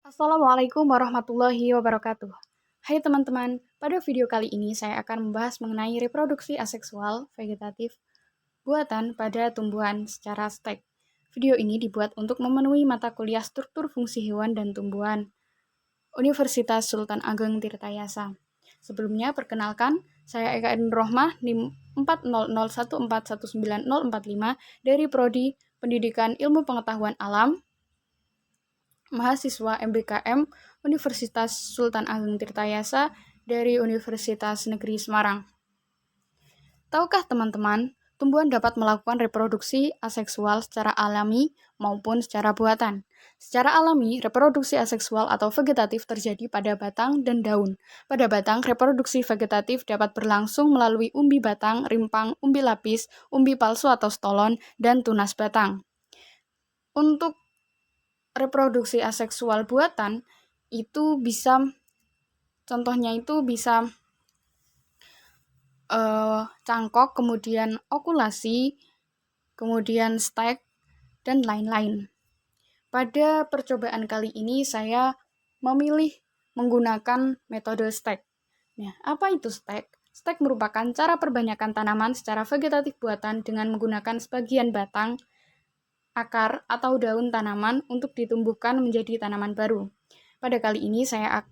Assalamualaikum warahmatullahi wabarakatuh. Hai teman-teman, pada video kali ini saya akan membahas mengenai reproduksi aseksual vegetatif buatan pada tumbuhan secara stek. Video ini dibuat untuk memenuhi mata kuliah struktur fungsi hewan dan tumbuhan Universitas Sultan Ageng Tirtayasa. Sebelumnya, perkenalkan, saya Eka Edun Rohmah, NIM 40014190045 dari Prodi Pendidikan Ilmu Pengetahuan Alam, mahasiswa MBKM Universitas Sultan Ageng Tirtayasa dari Universitas Negeri Semarang. Tahukah teman-teman, tumbuhan dapat melakukan reproduksi aseksual secara alami maupun secara buatan. Secara alami, reproduksi aseksual atau vegetatif terjadi pada batang dan daun. Pada batang, reproduksi vegetatif dapat berlangsung melalui umbi batang, rimpang, umbi lapis, umbi palsu atau stolon, dan tunas batang. Untuk reproduksi aseksual buatan itu bisa, contohnya itu bisa cangkok, kemudian okulasi, kemudian stek, dan lain-lain. Pada percobaan kali ini saya memilih menggunakan metode stek. Nah, apa itu stek? Stek merupakan cara perbanyakan tanaman secara vegetatif buatan dengan menggunakan sebagian batang, akar, atau daun tanaman untuk ditumbuhkan menjadi tanaman baru. Pada kali ini saya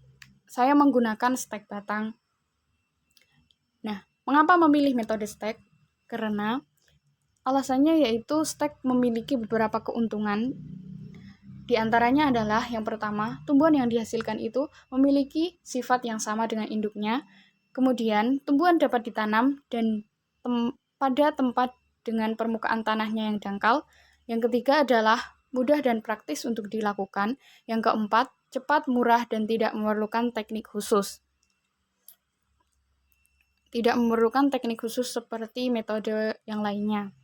menggunakan stek batang. Nah, mengapa memilih metode stek? Karena alasannya yaitu stek memiliki beberapa keuntungan. Di antaranya adalah yang pertama, tumbuhan yang dihasilkan itu memiliki sifat yang sama dengan induknya. Kemudian, tumbuhan dapat ditanam dan pada tempat dengan permukaan tanahnya yang dangkal. Yang ketiga adalah mudah dan praktis untuk dilakukan. Yang keempat, cepat, murah, dan tidak memerlukan teknik khusus. Seperti metode yang lainnya.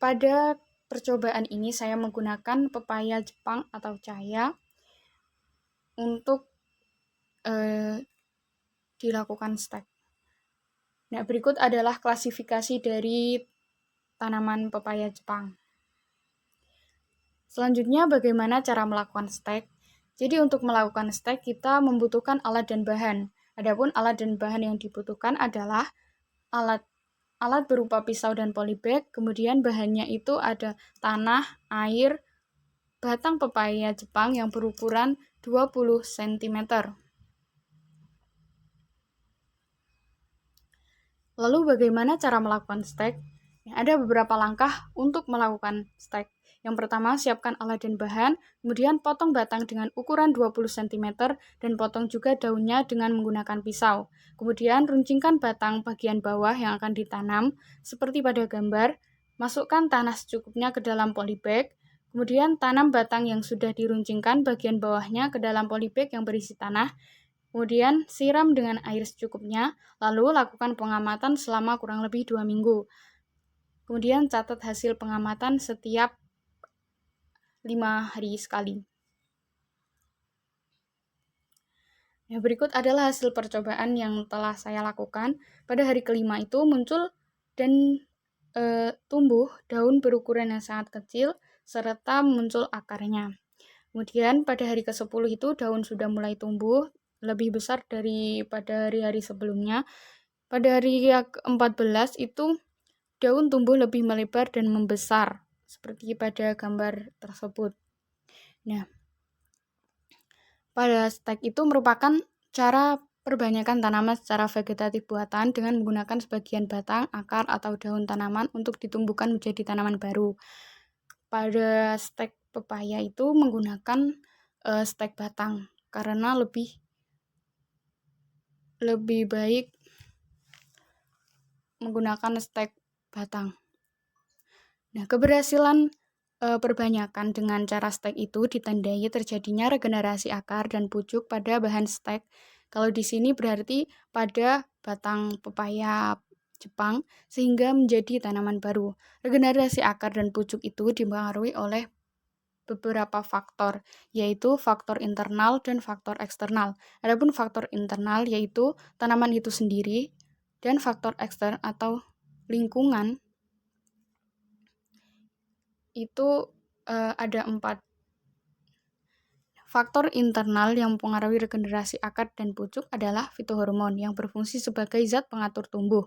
Pada percobaan ini saya menggunakan pepaya Jepang atau cahaya untuk dilakukan stek. Nah, berikut adalah klasifikasi dari tanaman pepaya Jepang. Selanjutnya, bagaimana cara melakukan stek? Jadi untuk melakukan stek kita membutuhkan alat dan bahan. Adapun alat dan bahan yang dibutuhkan adalah alat berupa pisau dan polybag, kemudian bahannya itu ada tanah, air, batang pepaya Jepang yang berukuran 20 cm. Lalu bagaimana cara melakukan stek? Ada beberapa langkah untuk melakukan stek. Yang pertama, siapkan alat dan bahan, kemudian potong batang dengan ukuran 20 cm dan potong juga daunnya dengan menggunakan pisau. Kemudian runcingkan batang bagian bawah yang akan ditanam, seperti pada gambar. Masukkan tanah secukupnya ke dalam polybag, kemudian tanam batang yang sudah diruncingkan bagian bawahnya ke dalam polybag yang berisi tanah. Kemudian siram dengan air secukupnya, lalu lakukan pengamatan selama kurang lebih 2 minggu. Kemudian catat hasil pengamatan setiap 5 hari sekali. Nah, berikut adalah hasil percobaan yang telah saya lakukan. Pada hari kelima itu muncul dan tumbuh daun berukuran yang sangat kecil, serta muncul akarnya. Kemudian pada hari ke-10 itu daun sudah mulai tumbuh, lebih besar daripada hari-hari sebelumnya. Pada hari ke-14 itu daun tumbuh lebih melebar dan membesar, seperti pada gambar tersebut. Nah, pada stek itu merupakan cara perbanyakan tanaman secara vegetatif buatan dengan menggunakan sebagian batang, akar, atau daun tanaman untuk ditumbuhkan menjadi tanaman baru. Pada stek pepaya itu menggunakan stek batang karena lebih baik menggunakan stek batang. Nah, keberhasilan perbanyakan dengan cara stek itu ditandai terjadinya regenerasi akar dan pucuk pada bahan stek. Kalau di sini berarti pada batang pepaya Jepang sehingga menjadi tanaman baru. Regenerasi akar dan pucuk itu dipengaruhi oleh beberapa faktor, yaitu faktor internal dan faktor eksternal. Adapun faktor internal yaitu tanaman itu sendiri, dan faktor eksternal atau lingkungan itu ada 4. Faktor internal yang mempengaruhi regenerasi akar dan pucuk adalah fitohormon yang berfungsi sebagai zat pengatur tumbuh.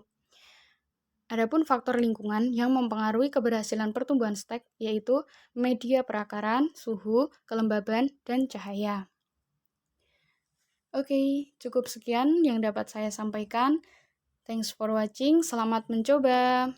Adapun faktor lingkungan yang mempengaruhi keberhasilan pertumbuhan stek yaitu media perakaran, suhu, kelembaban, dan cahaya. Oke, cukup sekian yang dapat saya sampaikan. Thanks for watching, selamat mencoba.